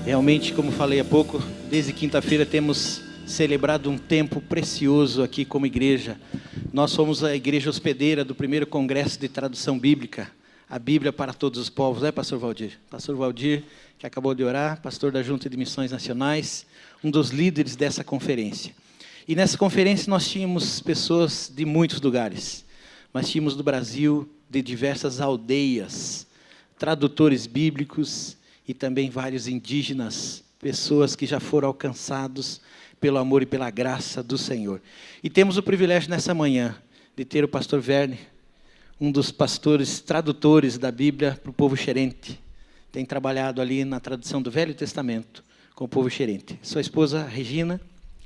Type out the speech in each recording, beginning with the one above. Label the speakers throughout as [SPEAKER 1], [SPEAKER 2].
[SPEAKER 1] Realmente, como falei há pouco, desde quinta-feira temos celebrado um tempo precioso aqui como igreja. Nós somos a igreja hospedeira do primeiro congresso de tradução bíblica, a Bíblia para todos os povos, né, pastor Valdir? Pastor Valdir, que acabou de orar, pastor da Junta de Missões Nacionais, um dos líderes dessa conferência. E nessa conferência nós tínhamos pessoas de muitos lugares. Nós tínhamos do Brasil, de diversas aldeias, tradutores bíblicos e também vários indígenas, pessoas que já foram alcançados pelo amor e pela graça do Senhor. E temos o privilégio nessa manhã de ter o pastor Verne, um dos pastores tradutores da Bíblia para o povo xerente. Tem trabalhado ali na tradução do Velho Testamento com o povo xerente. Sua esposa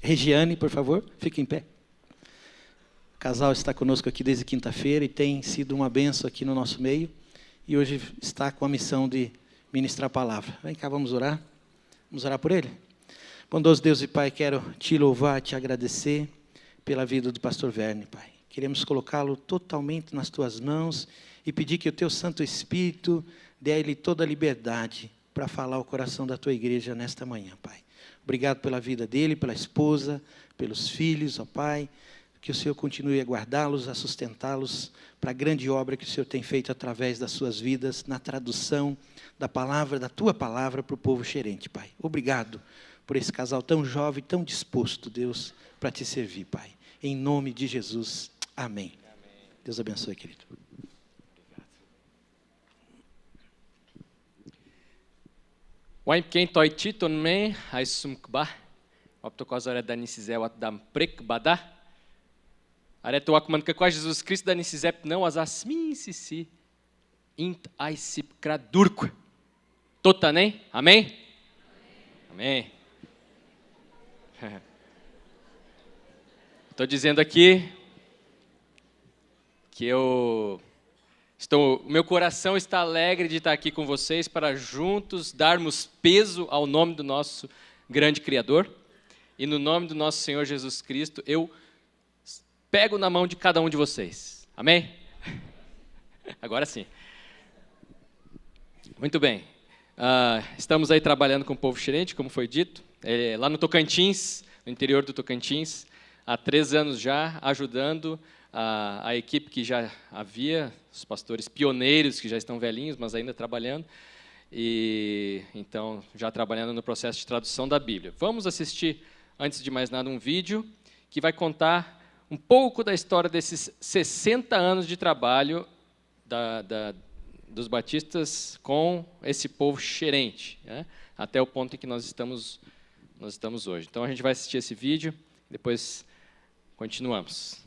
[SPEAKER 1] Regiane, por favor, fique em pé. O casal está conosco aqui desde quinta-feira e tem sido uma bênção aqui no nosso meio. E hoje está com a missão de ministrar a palavra. Vem cá, vamos orar. Vamos orar por ele? Bondoso Deus e Pai, quero te louvar, te agradecer pela vida do pastor Verne, Pai. Queremos colocá-lo totalmente nas tuas mãos e pedir que o teu Santo Espírito dê a ele toda a liberdade para falar o coração da tua igreja nesta manhã, Pai. Obrigado pela vida dele, pela esposa, pelos filhos, ó Pai. Que o Senhor continue a guardá-los, a sustentá-los para a grande obra que o Senhor tem feito através das suas vidas, na tradução da palavra, da tua palavra para o povo xerente, Pai. Obrigado por esse casal tão jovem, tão disposto, Deus, para te servir, Pai. Em nome de Jesus, amém. Deus abençoe, querido.
[SPEAKER 2] Waim quem toi titon me, ai sumkba, optocosora da nisizé dam prek badá. Areto akman que quase Jesus Cristo da nisizep não as asmin sisi int ai sip kradurko. Totanem? Amém? Amém. Estou dizendo aqui que meu coração está alegre de estar aqui com vocês para juntos darmos peso ao nome do nosso grande Criador. E no nome do nosso Senhor Jesus Cristo, eu pego na mão de cada um de vocês. Amém? Agora sim. Muito bem. Estamos aí trabalhando com o povo xerente, como foi dito, lá no Tocantins, no interior do Tocantins, há 3 anos já, ajudando a equipe que já havia, os pastores pioneiros que já estão velhinhos, mas ainda trabalhando, e então já trabalhando no processo de tradução da Bíblia. Vamos assistir, antes de mais nada, um vídeo que vai contar um pouco da história desses 60 anos de trabalho dos batistas com esse povo xerente, né? Até o ponto em que nós estamos hoje. Então, a gente vai assistir esse vídeo, depois continuamos.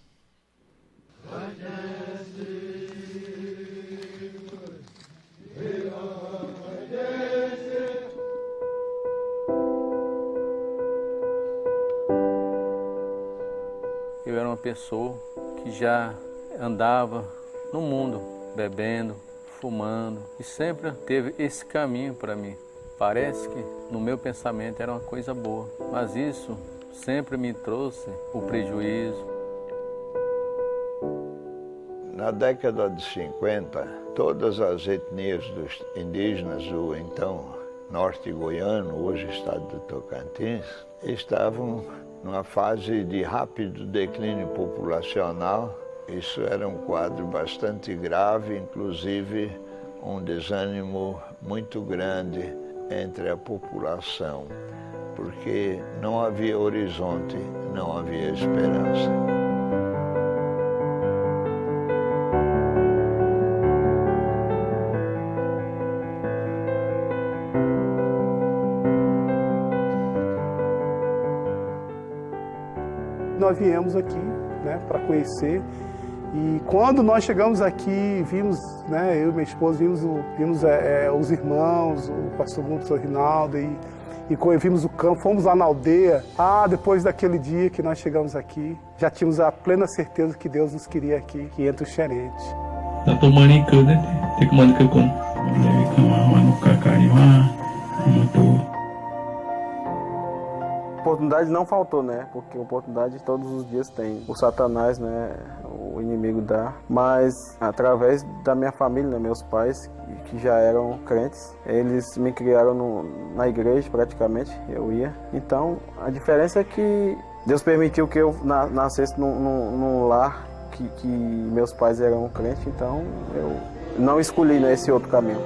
[SPEAKER 3] Eu era uma pessoa que já andava no mundo, bebendo, fumando, e sempre teve esse caminho para mim. Parece que no meu pensamento era uma coisa boa, mas isso sempre me trouxe o prejuízo.
[SPEAKER 4] Na década de 50, todas as etnias dos indígenas do então norte goiano, hoje estado do Tocantins, estavam numa fase de rápido declínio populacional. Isso era um quadro bastante grave, inclusive um desânimo muito grande entre a população, porque não havia horizonte, não havia esperança.
[SPEAKER 5] Nós viemos aqui, né, para conhecer, e quando nós chegamos aqui, vimos, né, eu e minha esposa, vimos os irmãos, o pastor Guto, o Rinaldo, e vimos o campo, fomos lá na aldeia. Depois daquele dia que nós chegamos aqui, já tínhamos a plena certeza que Deus nos queria aqui, que entre os xerentes.
[SPEAKER 6] Oportunidade não faltou, né? Porque oportunidade todos os dias tem. O Satanás, né? o inimigo dá, mas através da minha família, né, meus pais, que já eram crentes, eles me criaram na igreja praticamente, eu ia. Então, a diferença é que Deus permitiu que eu nascesse num lar que meus pais eram crentes, então eu não escolhi, né, esse outro caminho.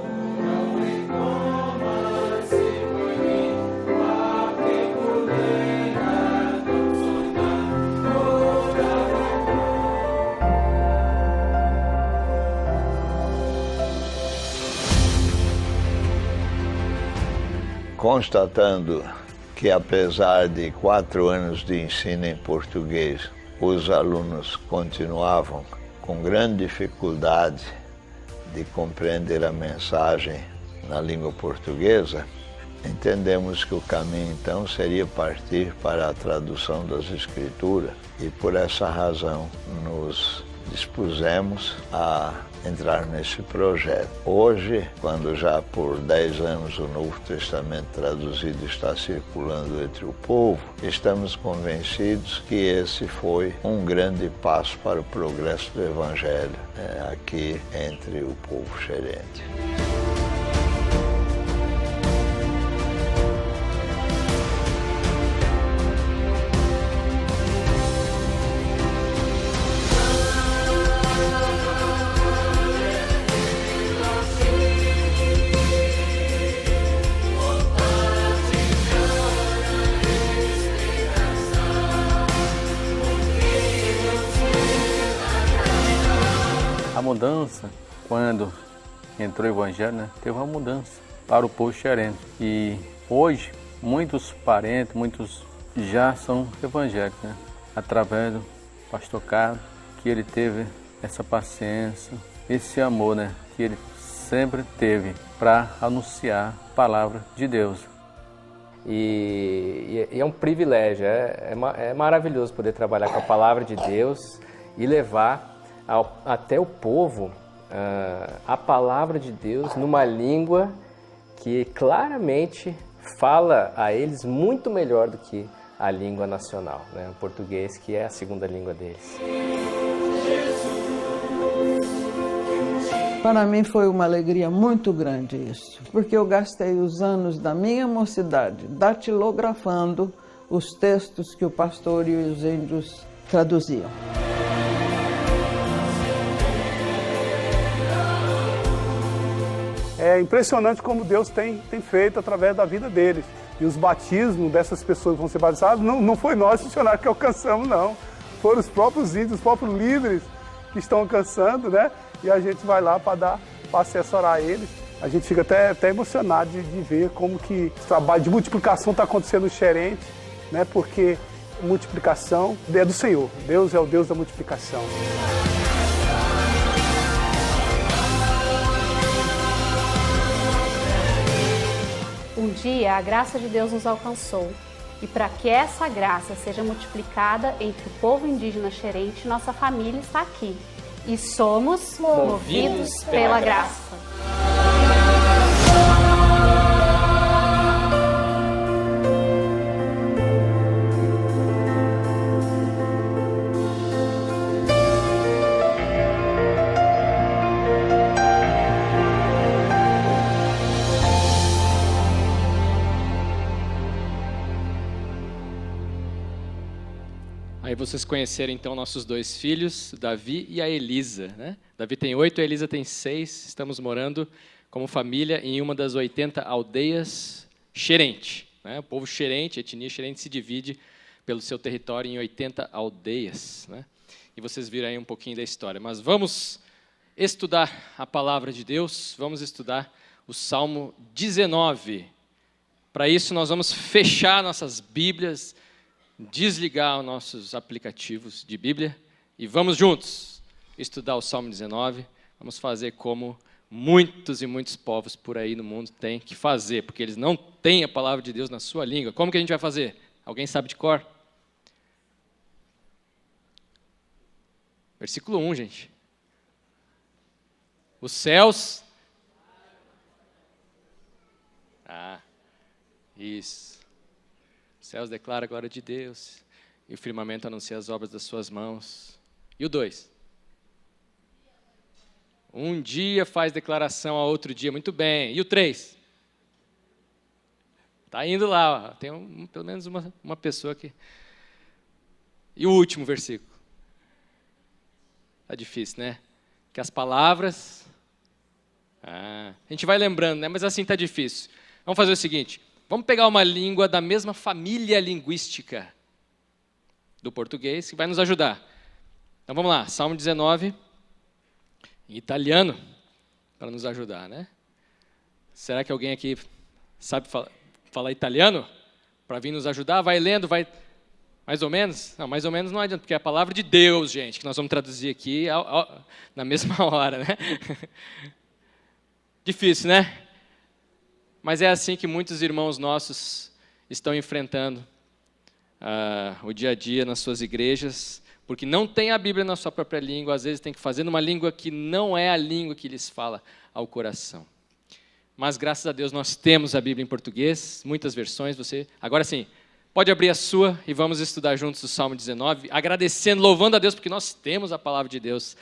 [SPEAKER 4] Constatando que, apesar de 4 anos de ensino em português, os alunos continuavam com grande dificuldade de compreender a mensagem na língua portuguesa, entendemos que o caminho então seria partir para a tradução das Escrituras e por essa razão nos dispusemos a entrar nesse projeto. Hoje, quando já por 10 anos o Novo Testamento traduzido está circulando entre o povo, estamos convencidos que esse foi um grande passo para o progresso do Evangelho aqui entre o povo xerente.
[SPEAKER 3] A mudança, quando entrou o Evangelho, né, teve uma mudança para o povo xerente. E hoje, muitos parentes, muitos já são evangélicos, né, através do pastor Carlos, que ele teve essa paciência, esse amor, né, que ele sempre teve para anunciar a palavra de Deus.
[SPEAKER 7] E é um privilégio, é maravilhoso poder trabalhar com a palavra de Deus e levar até o povo a palavra de Deus numa língua que claramente fala a eles muito melhor do que a língua nacional, né? O português, que é a segunda língua deles.
[SPEAKER 8] Para mim foi uma alegria muito grande isso, porque eu gastei os anos da minha mocidade datilografando os textos que o pastor e os índios traduziam.
[SPEAKER 5] É impressionante como Deus tem feito através da vida deles. E os batismos dessas pessoas que vão ser batizadas, não foi nós, missionários, que alcançamos, não. Foram os próprios índios, os próprios líderes que estão alcançando, né? E a gente vai lá para assessorar eles. A gente fica até emocionado de ver como que o trabalho de multiplicação está acontecendo no xerente, né? Porque multiplicação é do Senhor. Deus é o Deus da multiplicação.
[SPEAKER 9] Um dia a graça de Deus nos alcançou e para que essa graça seja multiplicada entre o povo indígena xerente, nossa família está aqui e somos movidos pela graça.
[SPEAKER 2] Aí vocês conheceram então nossos 2 filhos, Davi e a Elisa, né? Davi tem 8, a Elisa tem 6. Estamos morando como família em uma das 80 aldeias xerente, né? O povo xerente, a etnia xerente, se divide pelo seu território em 80 aldeias, né? E vocês viram aí um pouquinho da história. Mas vamos estudar a palavra de Deus, vamos estudar o Salmo 19. Para isso nós vamos fechar nossas Bíblias, desligar os nossos aplicativos de Bíblia e vamos juntos estudar o Salmo 19. Vamos fazer como muitos e muitos povos por aí no mundo têm que fazer, porque eles não têm a palavra de Deus na sua língua. Como que a gente vai fazer? Alguém sabe de cor? Versículo 1, gente. Os céus... isso. Os céus declaram a glória de Deus, e o firmamento anuncia as obras das suas mãos. E o 2? Um dia faz declaração a outro dia. Muito bem. E o 3? Está indo lá. Ó. Tem pelo menos uma pessoa aqui. E o último versículo? Está difícil, né? Que as palavras... a gente vai lembrando, né? Mas assim está difícil. Vamos fazer o seguinte. Vamos pegar uma língua da mesma família linguística do português, que vai nos ajudar. Então vamos lá. Salmo 19... em italiano, para nos ajudar, né? Será que alguém aqui sabe falar italiano? Para vir nos ajudar? Vai lendo, vai... Mais ou menos? Não, mais ou menos não adianta, porque é a palavra de Deus, gente, que nós vamos traduzir aqui na mesma hora, né? Difícil, né? Mas é assim que muitos irmãos nossos estão enfrentando o dia a dia nas suas igrejas, porque não tem a Bíblia na sua própria língua, às vezes tem que fazer numa língua que não é a língua que lhes fala ao coração. Mas, graças a Deus, nós temos a Bíblia em português, muitas versões. Agora sim, pode abrir a sua e vamos estudar juntos o Salmo 19, agradecendo, louvando a Deus, porque nós temos a palavra de Deus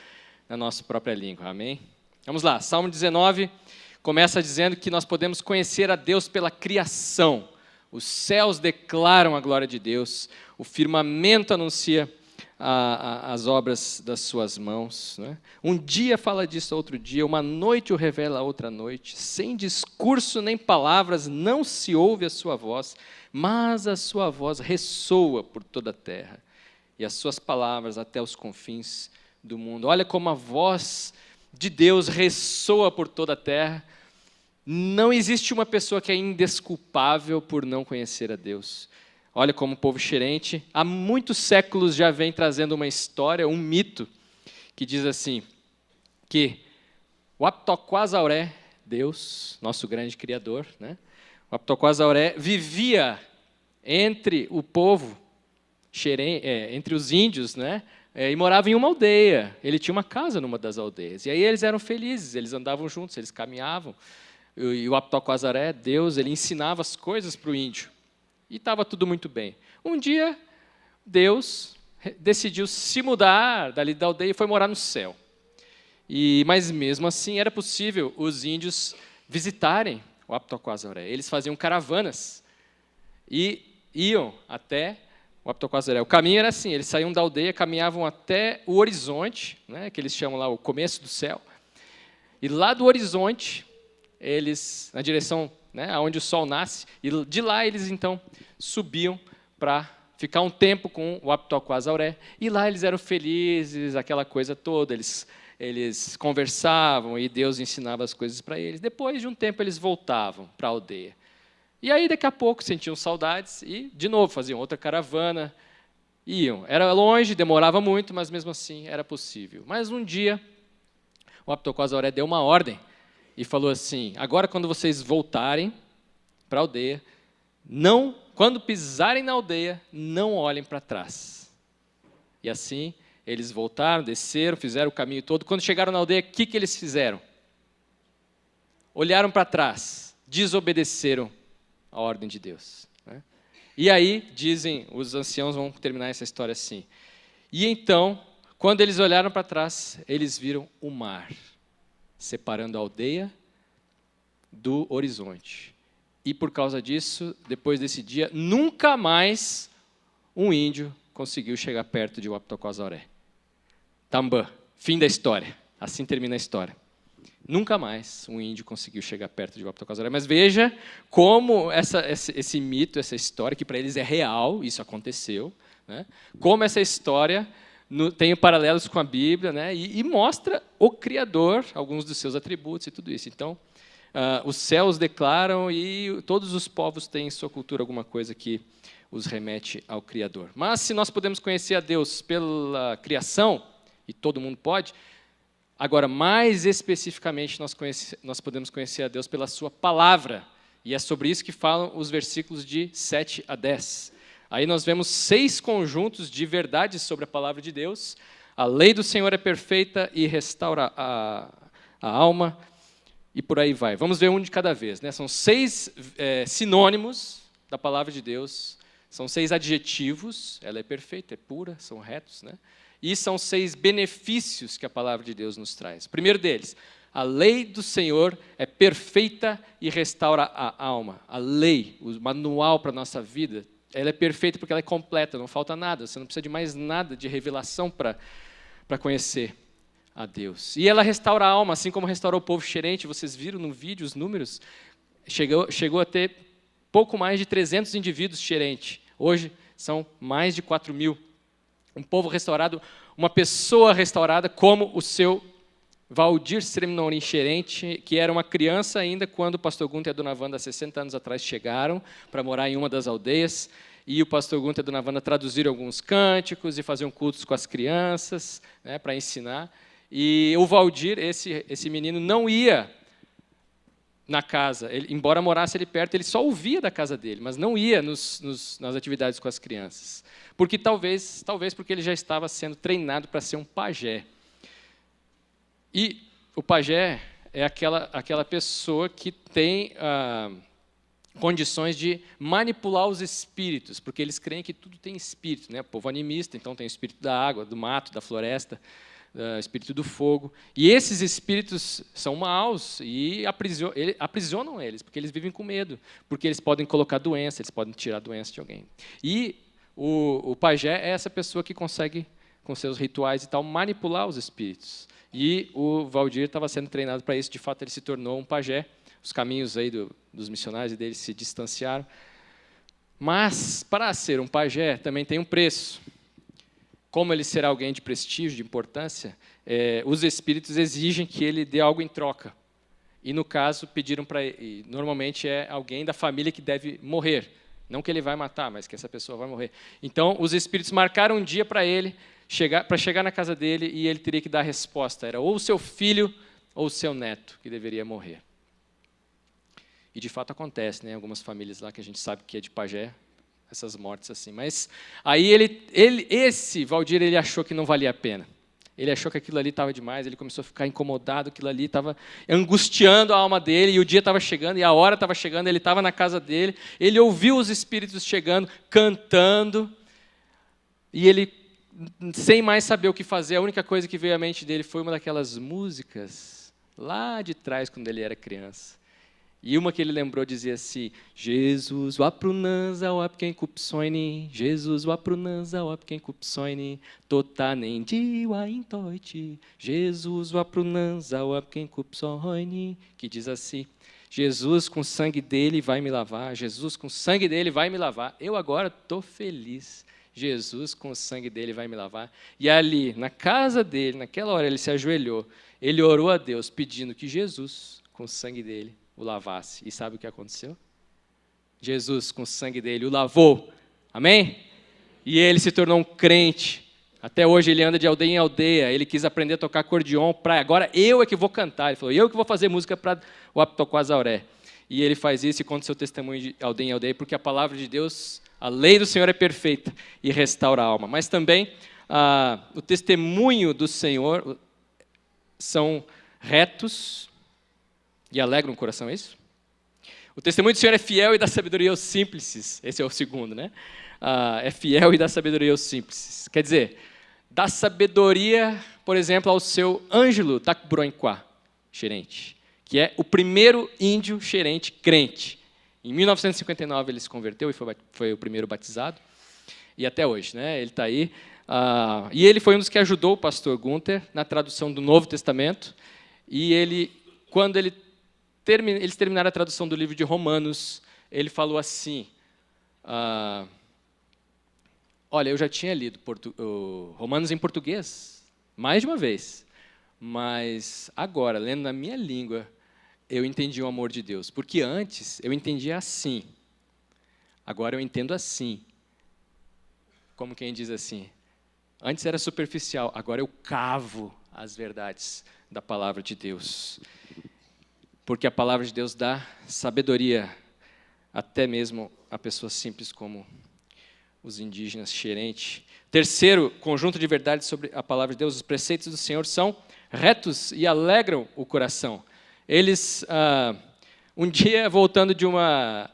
[SPEAKER 2] na nossa própria língua. Amém? Vamos lá, Salmo 19 começa dizendo que nós podemos conhecer a Deus pela criação. Os céus declaram a glória de Deus, o firmamento anuncia as obras das suas mãos. Né? Um dia fala disso outro dia, uma noite o revela a outra noite. Sem discurso nem palavras, não se ouve a sua voz, mas a sua voz ressoa por toda a terra, e as suas palavras até os confins do mundo. Olha como a voz de Deus ressoa por toda a terra. Não existe uma pessoa que é indesculpável por não conhecer a Deus. Olha como o povo xerente, há muitos séculos já vem trazendo uma história, um mito, que diz assim, que o Aptoquasauré, Deus, nosso grande Criador, né? O Aptoquasauré vivia entre o povo, entre os índios, né? E morava em uma aldeia. Ele tinha uma casa numa das aldeias. E aí eles eram felizes, eles andavam juntos, eles caminhavam. E o Aptoquasauré, Deus, ele ensinava as coisas para o índio. E estava tudo muito bem. Um dia, Deus decidiu se mudar dali da aldeia e foi morar no céu. Mas mesmo assim era possível os índios visitarem o Aptoquasauré. Eles faziam caravanas e iam até o Aptoquasauré. O caminho era assim, eles saíam da aldeia, caminhavam até o horizonte, né, que eles chamam lá o começo do céu. E lá do horizonte, eles, na direção, né, onde o sol nasce, e de lá eles então subiam para ficar um tempo com o Aptoquasauré, e lá eles eram felizes, aquela coisa toda, eles conversavam e Deus ensinava as coisas para eles. Depois de um tempo eles voltavam para a aldeia. E aí daqui a pouco sentiam saudades e de novo faziam outra caravana, iam. Era longe, demorava muito, mas mesmo assim era possível. Mas um dia o Aptoquasauré deu uma ordem e falou assim: agora quando vocês voltarem para a aldeia, quando pisarem na aldeia, não olhem para trás. E assim, eles voltaram, desceram, fizeram o caminho todo. Quando chegaram na aldeia, o que eles fizeram? Olharam para trás, desobedeceram a ordem de Deus. Né? E aí, dizem, os anciãos vão terminar essa história assim. E então, quando eles olharam para trás, eles viram o mar, separando a aldeia do horizonte. E por causa disso, depois desse dia, nunca mais um índio conseguiu chegar perto de Aptoquasauré. Tambã, fim da história. Assim termina a história. Nunca mais um índio conseguiu chegar perto de Aptoquasauré. Mas veja como esse mito, essa história, que para eles é real, isso aconteceu, né? Como essa história tem paralelos com a Bíblia, né? E mostra o Criador, alguns dos seus atributos e tudo isso. Então, os céus declaram e todos os povos têm em sua cultura alguma coisa que os remete ao Criador. Mas se nós podemos conhecer a Deus pela criação, e todo mundo pode, agora, mais especificamente, nós podemos conhecer a Deus pela sua palavra. E é sobre isso que falam os versículos de 7 a 10. Aí nós vemos 6 conjuntos de verdades sobre a palavra de Deus. A lei do Senhor é perfeita e restaura a alma, e por aí vai. Vamos ver um de cada vez. Né? São 6 sinônimos da palavra de Deus, são 6 adjetivos. Ela é perfeita, é pura, são retos. Né? E são 6 benefícios que a palavra de Deus nos traz. O primeiro deles, a lei do Senhor é perfeita e restaura a alma. A lei, o manual para a nossa vida, ela é perfeita porque ela é completa, não falta nada. Você não precisa de mais nada de revelação para conhecer a Deus. E ela restaura a alma, assim como restaurou o povo xerente. Vocês viram no vídeo os números? Chegou a ter pouco mais de 300 indivíduos xerente. Hoje são mais de 4.000. Um povo restaurado, uma pessoa restaurada como o seu Valdir Sremnorin xerente, que era uma criança ainda quando o pastor Gunther e a dona Wanda, há 60 anos atrás, chegaram para morar em uma das aldeias, e o pastor Gunther e a dona Wanda traduziram alguns cânticos e faziam cultos com as crianças, né, para ensinar. E o Valdir, esse menino, não ia na casa, embora morasse ali perto, ele só ouvia da casa dele, mas não ia nas atividades com as crianças. Porque talvez porque ele já estava sendo treinado para ser um pajé. E o pajé é aquela pessoa que tem condições de manipular os espíritos, porque eles creem que tudo tem espírito, né? O povo animista, então tem o espírito da água, do mato, da floresta, espírito do fogo. E esses espíritos são maus e aprisionam eles, porque eles vivem com medo, porque eles podem colocar doença, eles podem tirar a doença de alguém. E o pajé é essa pessoa que consegue, com seus rituais e tal, manipular os espíritos. E o Valdir estava sendo treinado para isso. De fato, ele se tornou um pajé. Os caminhos aí dos missionários dele se distanciaram. Mas, para ser um pajé, também tem um preço. Como ele será alguém de prestígio, de importância, os espíritos exigem que ele dê algo em troca. E, no caso, pediram para ele. Normalmente é alguém da família que deve morrer. Não que ele vai matar, mas que essa pessoa vai morrer. Então, os espíritos marcaram um dia para ele, para chegar na casa dele, e ele teria que dar a resposta. Era ou o seu filho ou o seu neto que deveria morrer. E, de fato, acontece, né? Algumas famílias lá que a gente sabe que é de pajé, essas mortes assim. Mas aí esse Valdir, ele achou que não valia a pena. Ele achou que aquilo ali estava demais, ele começou a ficar incomodado, aquilo ali estava angustiando a alma dele, e o dia estava chegando, e a hora estava chegando, ele estava na casa dele, ele ouviu os espíritos chegando, cantando, e ele, sem mais saber o que fazer, a única coisa que veio à mente dele foi uma daquelas músicas lá de trás, quando ele era criança. E uma que ele lembrou dizia assim: Jesus waprunanza wapken kupsoini, Jesus waprunanza wapken kupsoini, totanen diwa intoiti, Jesus waprunanza wapken kupsoini, que diz assim: Jesus com o sangue dele vai me lavar, Jesus com o sangue dele vai me lavar, eu agora estou feliz, Jesus com o sangue dele vai me lavar. E ali, na casa dele, naquela hora, ele se ajoelhou, ele orou a Deus pedindo que Jesus, com o sangue dele, o lavasse. E sabe o que aconteceu? Jesus, com o sangue dele, o lavou. Amém? E ele se tornou um crente. Até hoje ele anda de aldeia em aldeia. Ele quis aprender a tocar acordeon. Agora eu é que vou cantar. Ele falou, eu que vou fazer música para o Aptoquazauré. E ele faz isso e conta seu testemunho de aldeia em aldeia, porque a palavra de Deus, a lei do Senhor é perfeita e restaura a alma. Mas também o testemunho do Senhor são retos e alegram o coração, é isso? O testemunho do Senhor é fiel e dá sabedoria aos simples. Esse é o segundo, né? É fiel e dá sabedoria aos simples. Quer dizer, dá sabedoria, por exemplo, ao seu Ângelo Takburoinquá, xerente, que é o primeiro índio xerente crente. Em 1959 ele se converteu e foi o primeiro batizado. E até hoje, né? Ele está aí. E ele foi um dos que ajudou o pastor Gunther na tradução do Novo Testamento. E quando eles terminaram a tradução do livro de Romanos, ele falou assim: olha, eu já tinha lido Romanos em português mais de uma vez, mas agora, lendo na minha língua, eu entendi o amor de Deus. Porque antes eu entendia assim, agora eu entendo assim. Como quem diz assim, antes era superficial, agora eu cavo as verdades da palavra de Deus. Porque a palavra de Deus dá sabedoria até mesmo a pessoas simples como os indígenas xerente. Terceiro conjunto de verdades sobre a palavra de Deus, os preceitos do Senhor são retos e alegram o coração. Eles, um dia, voltando de uma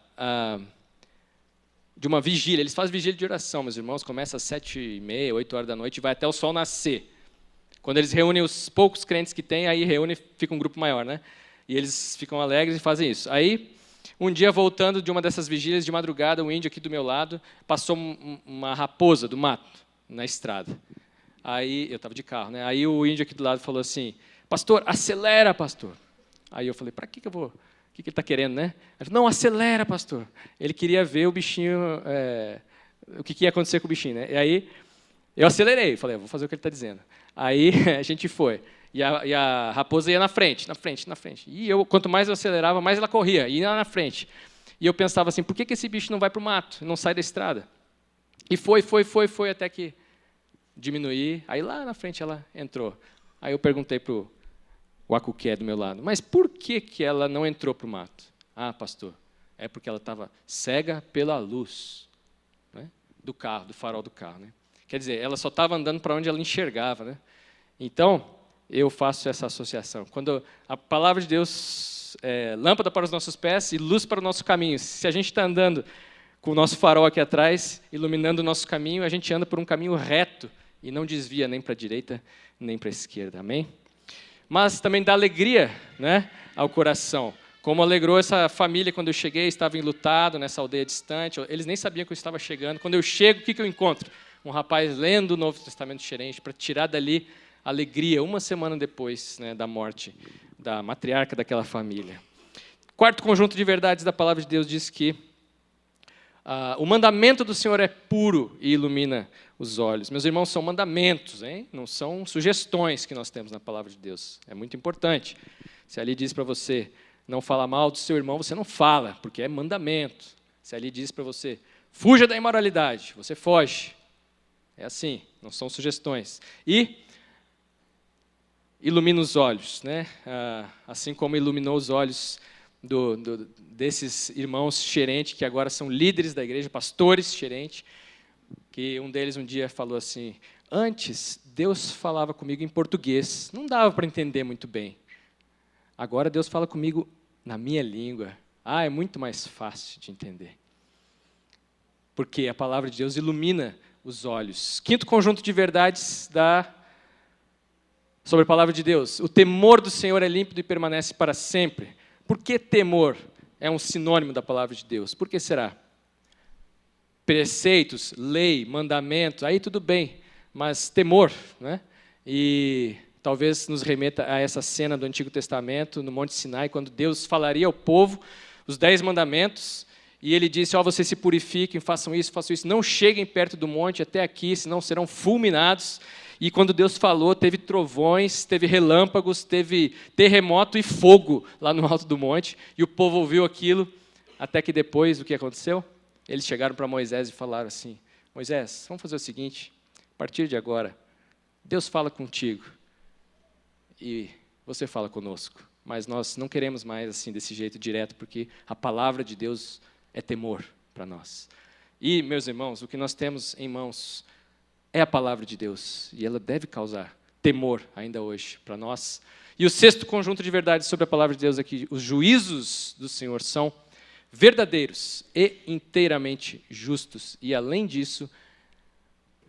[SPEAKER 2] de uma vigília. Eles fazem vigília de oração, meus irmãos, começa às 7h30, 8 horas da noite e vai até o sol nascer. Quando eles reúnem os poucos crentes que tem, aí reúne, fica um grupo maior, né? E eles ficam alegres e fazem isso. Aí, um dia, voltando de uma dessas vigílias, de madrugada, um índio aqui do meu lado passou uma raposa do mato na estrada. Aí, eu estava de carro, né? Aí o índio aqui do lado falou assim, pastor, acelera, pastor. Aí eu falei, para que eu vou... O que ele está querendo, né? Ele falou, não, acelera, pastor. Ele queria ver o bichinho, o que ia acontecer com o bichinho, né? E aí, eu acelerei, falei, vou fazer o que ele está dizendo. Aí, a gente foi. E a raposa ia na frente. E eu, quanto mais eu acelerava, mais ela corria, ia lá na frente. E eu pensava assim, por que esse bicho não vai para o mato, não sai da estrada? E foi, até que diminuí. Aí, lá na frente, ela entrou. Aí eu perguntei para o Acuqué do meu lado, mas por que ela não entrou para o mato? Ah, pastor, é porque ela estava cega pela luz, né, do carro, do farol do carro. Né? Quer dizer, ela só estava andando para onde ela enxergava. Né? Então, eu faço essa associação. Quando a palavra de Deus é lâmpada para os nossos pés e luz para o nosso caminho, se a gente está andando com o nosso farol aqui atrás, iluminando o nosso caminho, a gente anda por um caminho reto e não desvia nem para a direita, nem para a esquerda. Amém? Mas também dá alegria, né, ao coração. Como alegrou essa família quando eu cheguei, estava enlutado nessa aldeia distante, eles nem sabiam que eu estava chegando. Quando eu chego, o que eu encontro? Um rapaz lendo o Novo Testamento diferente, para tirar dali alegria, uma semana depois, né, da morte da matriarca daquela família. Quarto conjunto de verdades da palavra de Deus diz que o mandamento do Senhor é puro e ilumina os olhos. Meus irmãos, são mandamentos, hein? Não são sugestões que nós temos na palavra de Deus. É muito importante. Se ali diz para você não falar mal do seu irmão, você não fala, porque é mandamento. Se ali diz para você, fuja da imoralidade, você foge. É assim, não são sugestões. E ilumina os olhos, né? Assim como iluminou os olhos desses irmãos Xerente, que agora são líderes da igreja, pastores Xerente, que um deles um dia falou assim, antes Deus falava comigo em português, não dava para entender muito bem. Agora Deus fala comigo na minha língua. É muito mais fácil de entender. Porque a palavra de Deus ilumina os olhos. Quinto conjunto de verdades sobre a palavra de Deus. O temor do Senhor é límpido e permanece para sempre. Por que temor é um sinônimo da palavra de Deus? Por que será? Preceitos, lei, mandamento, aí tudo bem, mas temor, né? E talvez nos remeta a essa cena do Antigo Testamento, no Monte Sinai, quando Deus falaria ao povo os 10 mandamentos, e ele disse, vocês se purifiquem, façam isso, não cheguem perto do monte até aqui, senão serão fulminados. E quando Deus falou, teve trovões, teve relâmpagos, teve terremoto e fogo lá no alto do monte. E o povo ouviu aquilo, até que depois, o que aconteceu? Eles chegaram para Moisés e falaram assim, Moisés, vamos fazer o seguinte, a partir de agora, Deus fala contigo e você fala conosco. Mas nós não queremos mais assim desse jeito direto, porque a palavra de Deus é temor para nós. E, meus irmãos, o que nós temos em mãos é a palavra de Deus, e ela deve causar temor ainda hoje para nós. E o sexto conjunto de verdades sobre a palavra de Deus é que os juízos do Senhor são verdadeiros e inteiramente justos. E, além disso,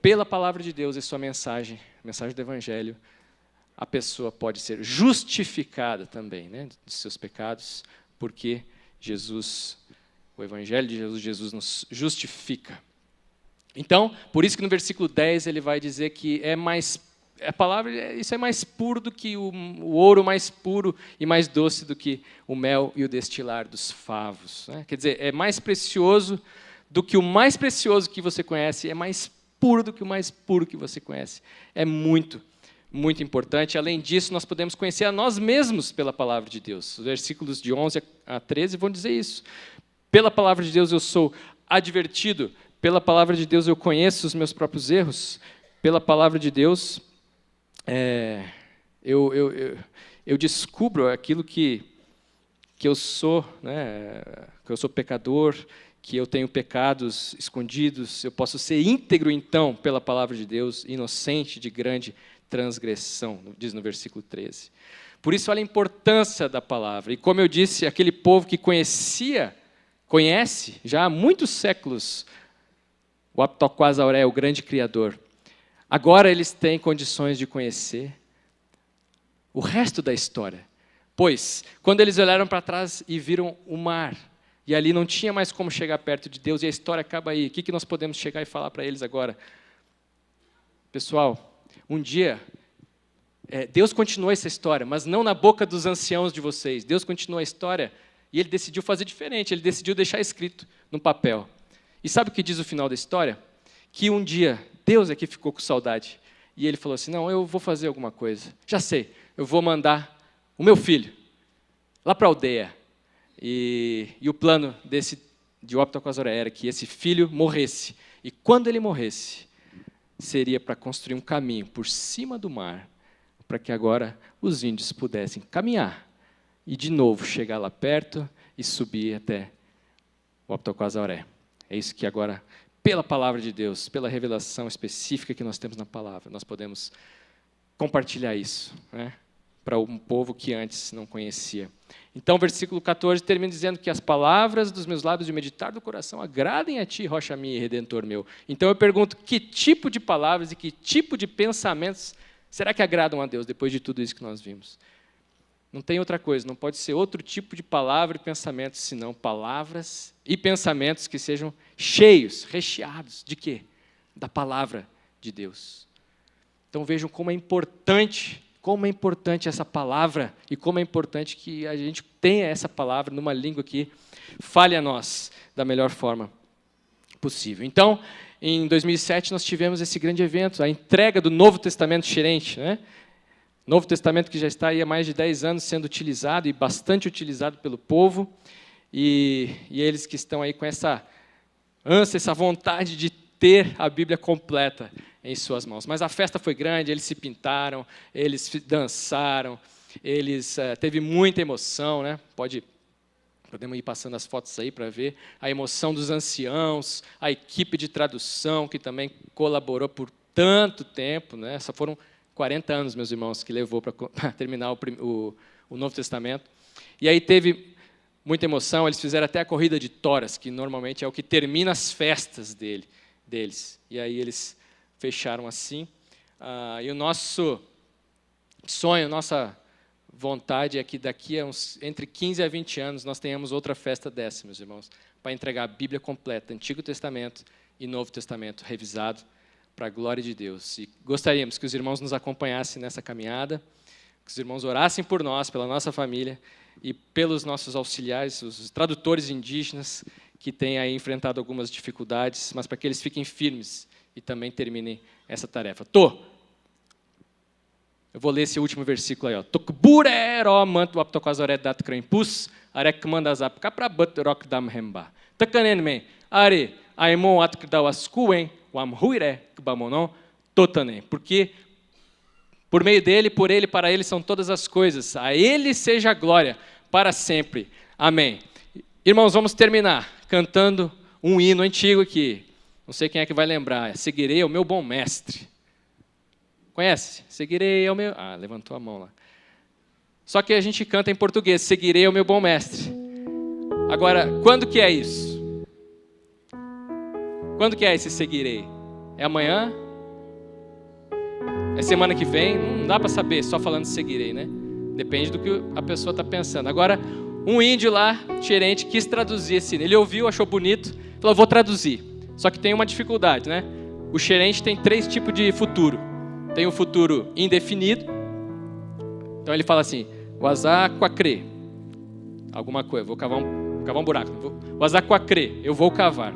[SPEAKER 2] pela palavra de Deus e sua mensagem, a mensagem do Evangelho, a pessoa pode ser justificada também, né, dos seus pecados, porque o Evangelho de Jesus nos justifica. Então, por isso que no versículo 10 ele vai dizer que a palavra, isso é mais puro do que o ouro, mais puro e mais doce do que o mel e o destilar dos favos. Né? Quer dizer, é mais precioso do que o mais precioso que você conhece, é mais puro do que o mais puro que você conhece. É muito, muito importante. Além disso, nós podemos conhecer a nós mesmos pela palavra de Deus. Os versículos de 11 a 13 vão dizer isso. Pela palavra de Deus eu sou advertido, pela palavra de Deus eu conheço os meus próprios erros, pela palavra de Deus eu descubro aquilo que eu sou, né, que eu sou pecador, que eu tenho pecados escondidos, eu posso ser íntegro, então, pela palavra de Deus, inocente de grande transgressão, diz no versículo 13. Por isso, olha a importância da palavra. E como eu disse, aquele povo que conhecia conhece já há muitos séculos o Aptoquasauré, o grande Criador. Agora eles têm condições de conhecer o resto da história. Pois, quando eles olharam para trás e viram o mar, e ali não tinha mais como chegar perto de Deus, e a história acaba aí, o que nós podemos chegar e falar para eles agora? Pessoal, um dia, Deus continuou essa história, mas não na boca dos anciãos de vocês. Deus continuou a história e Ele decidiu fazer diferente, Ele decidiu deixar escrito no papel. E sabe o que diz o final da história? Que um dia, Deus é que ficou com saudade, e Ele falou assim, não, eu vou fazer alguma coisa, já sei, eu vou mandar o meu filho lá para a aldeia. E o plano de Aptoquasauré era que esse filho morresse. E quando ele morresse, seria para construir um caminho por cima do mar, para que agora os índios pudessem caminhar e, de novo, chegar lá perto e subir até o Aptoquasauré. É isso que agora, pela palavra de Deus, pela revelação específica que nós temos na palavra, nós podemos compartilhar isso, né, para um povo que antes não conhecia. Então, versículo 14 termina dizendo que as palavras dos meus lábios e o meditar do coração agradem a ti, rocha minha e redentor meu. Então, eu pergunto, que tipo de palavras e que tipo de pensamentos será que agradam a Deus depois de tudo isso que nós vimos? Não tem outra coisa, não pode ser outro tipo de palavra e pensamento, senão palavras e pensamentos que sejam cheios, recheados de quê? Da palavra de Deus. Então, vejam como é importante essa palavra e como é importante que a gente tenha essa palavra numa língua que fale a nós da melhor forma possível. Então, em 2007, nós tivemos esse grande evento, a entrega do Novo Testamento Xerente, né? Novo Testamento que já está aí há mais de 10 anos sendo utilizado e bastante utilizado pelo povo, e eles que estão aí com essa ânsia, essa vontade de ter a Bíblia completa em suas mãos. Mas a festa foi grande, eles se pintaram, eles dançaram, teve muita emoção, né? Podemos ir passando as fotos aí para ver a emoção dos anciãos, a equipe de tradução que também colaborou por tanto tempo, né? Só foram 40 anos, meus irmãos, que levou para terminar o Novo Testamento. E aí teve muita emoção, eles fizeram até a corrida de toras, que normalmente é o que termina as festas deles. E aí eles fecharam assim. E o nosso sonho, nossa vontade é que daqui a entre 15 a 20 anos nós tenhamos outra festa dessa, meus irmãos, para entregar a Bíblia completa, Antigo Testamento e Novo Testamento revisado, para a glória de Deus. E gostaríamos que os irmãos nos acompanhassem nessa caminhada, que os irmãos orassem por nós, pela nossa família e pelos nossos auxiliares, os tradutores indígenas que têm aí enfrentado algumas dificuldades, mas para que eles fiquem firmes e também terminem essa tarefa. Eu vou ler esse último versículo aí, ó. Tokburero mantu Aptoquasauré dat krampus arek mandazap kaprabat rock dam hemba. Takanenme are aimon atkdawaskuen wamhuire kbamonon totanen. Porque por meio dele, por ele, para ele são todas as coisas. A ele seja a glória para sempre. Amém. Irmãos, vamos terminar cantando um hino antigo aqui. Não sei quem é que vai lembrar. Seguirei ao meu bom mestre. Conhece? Seguirei ao meu... levantou a mão lá. Só que a gente canta em português. Seguirei ao meu bom mestre. Agora, quando que é isso? Quando que é esse seguirei? É amanhã? É semana que vem? Não dá para saber só falando seguirei, né? Depende do que a pessoa está pensando. Agora, um índio lá, Xerente, quis traduzir esse hino. Ele ouviu, achou bonito, falou, vou traduzir. Só que tem uma dificuldade, né? O Xerente tem 3 tipos de futuro. Tem o futuro indefinido. Então ele fala assim, wazaquacre, alguma coisa, vou cavar um buraco. Wazaquacre, eu vou cavar.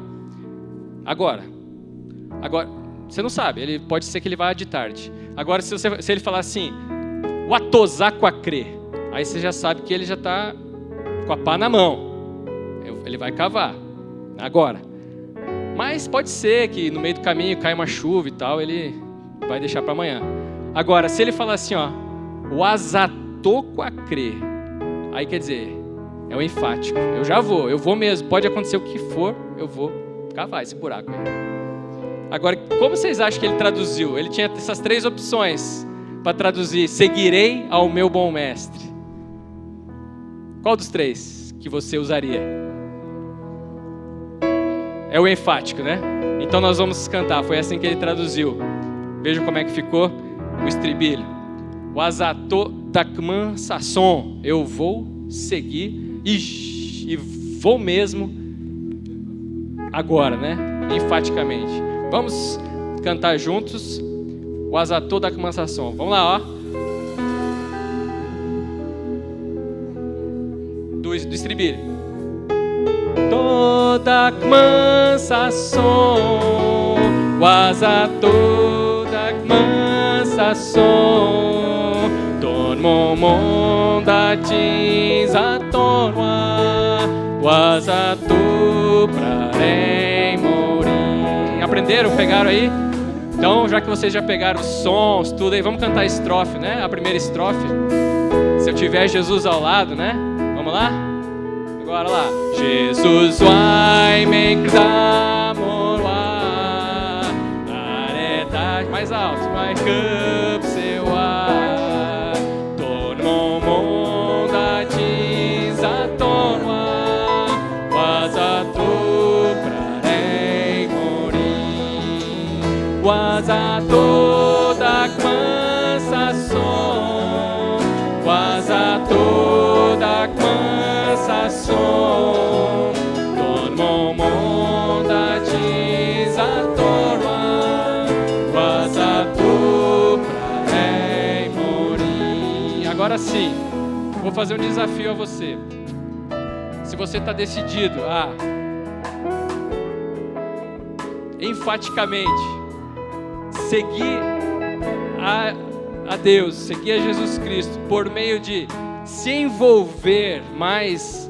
[SPEAKER 2] Agora, você não sabe, pode ser que ele vá de tarde. Agora, se ele falar assim, watozaquacre, aí você já sabe que ele já está com a pá na mão. Ele vai cavar. Agora. Mas pode ser que no meio do caminho caia uma chuva e tal, ele vai deixar para amanhã. Agora, se ele falar assim, ó, wazatoquacre, aí quer dizer, é o enfático. Eu vou mesmo. Pode acontecer o que for, eu vou cavar esse buraco aí. Agora, como vocês acham que ele traduziu? Ele tinha essas 3 opções para traduzir, seguirei ao meu bom mestre. Qual dos 3 que você usaria? É o enfático, né? Então nós vamos cantar. Foi assim que ele traduziu. Vejam como é que ficou o estribilho. Wazato dakman sasson. Eu vou seguir e vou mesmo agora, né? Enfaticamente. Vamos cantar juntos. Wazato dakman sasson. Vamos lá, ó. Do estribilho. Toda mansação, wazato da mansação, tormo monda tizatorwa, wazato prarei morir. Aprenderam? Pegaram aí? Então, já que vocês já pegaram os sons, tudo aí, vamos cantar a estrofe, né? A primeira estrofe. Se eu tiver Jesus ao lado, né? Vamos lá? Agora lá. Jesus vai me dar morwa, mais alto, vai cup seu ar, torno monda tizatorwa, wazato prarei morir, wazato da mansação, wazato da mansação, torno monda tizatorwa, wazato prarei morir. Agora sim, vou fazer um desafio a você. Se você está decidido a enfaticamente seguir a Deus, seguir a Jesus Cristo por meio de se envolver mais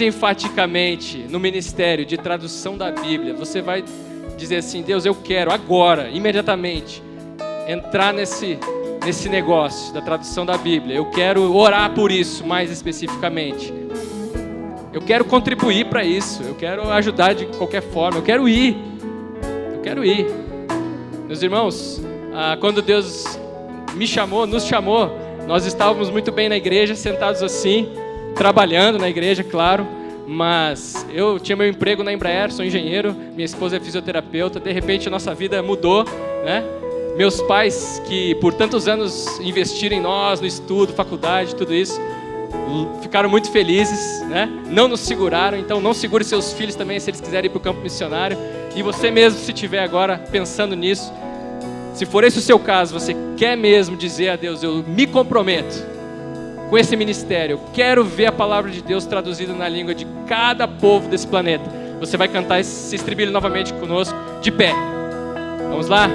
[SPEAKER 2] enfaticamente no ministério de tradução da Bíblia, você vai dizer assim: Deus, eu quero agora, imediatamente, entrar nesse negócio da tradução da Bíblia. Eu quero orar por isso mais especificamente. Eu quero contribuir para isso. Eu quero ajudar de qualquer forma. Eu quero ir. Meus irmãos, quando Deus nos chamou, nós estávamos muito bem na igreja, sentados assim, trabalhando na igreja, claro, mas eu tinha meu emprego na Embraer, sou engenheiro, minha esposa é fisioterapeuta, de repente a nossa vida mudou, né? Meus pais, que por tantos anos investiram em nós, no estudo, faculdade, tudo isso, ficaram muito felizes, né? Não nos seguraram, então não segure seus filhos também se eles quiserem ir para o campo missionário. E você mesmo, se estiver agora pensando nisso, se for esse o seu caso, você quer mesmo dizer a Deus: eu me comprometo com esse ministério, eu quero ver a palavra de Deus traduzida na língua de cada povo desse planeta. Você vai cantar esse estribilho novamente conosco, de pé. Vamos lá?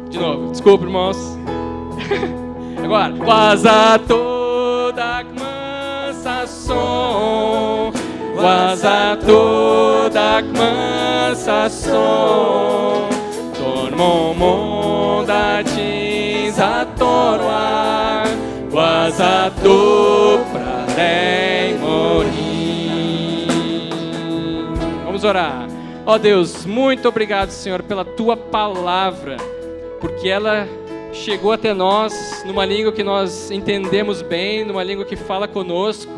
[SPEAKER 2] De novo, desculpa, irmãos. Agora. Wazato da mansação, wazato da mansação, tormo monda tizatorwa, wazato prarei morir. Vamos orar. Ó Deus, muito obrigado, Senhor, pela Tua palavra, porque ela chegou até nós numa língua que nós entendemos bem, numa língua que fala conosco.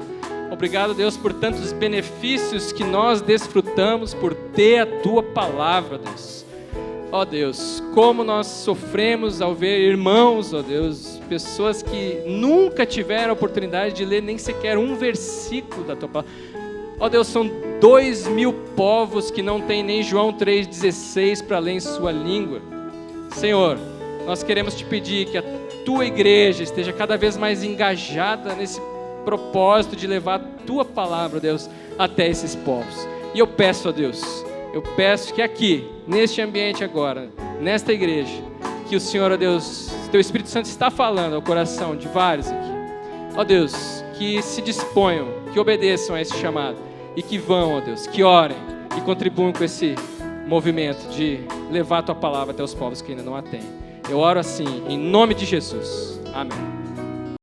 [SPEAKER 2] Obrigado, Deus, por tantos benefícios que nós desfrutamos por ter a Tua palavra, Deus. Ó Deus, como nós sofremos ao ver irmãos, ó Deus, pessoas que nunca tiveram a oportunidade de ler nem sequer um versículo da Tua palavra. Ó Deus, são 2.000 povos que não tem nem João 3,16 para ler em sua língua. Senhor, nós queremos te pedir que a Tua igreja esteja cada vez mais engajada nesse propósito de levar a Tua palavra, Deus, até esses povos. E eu peço a Deus, que aqui, neste ambiente agora, nesta igreja, que o Senhor, ó Deus, Teu Espírito Santo está falando ao coração de vários aqui. Ó Deus, que se disponham, que obedeçam a esse chamado e que vão, ó Deus, que orem e contribuam com esse movimento de levar a Tua palavra até os povos que ainda não a têm. Eu oro assim, em nome de Jesus. Amém.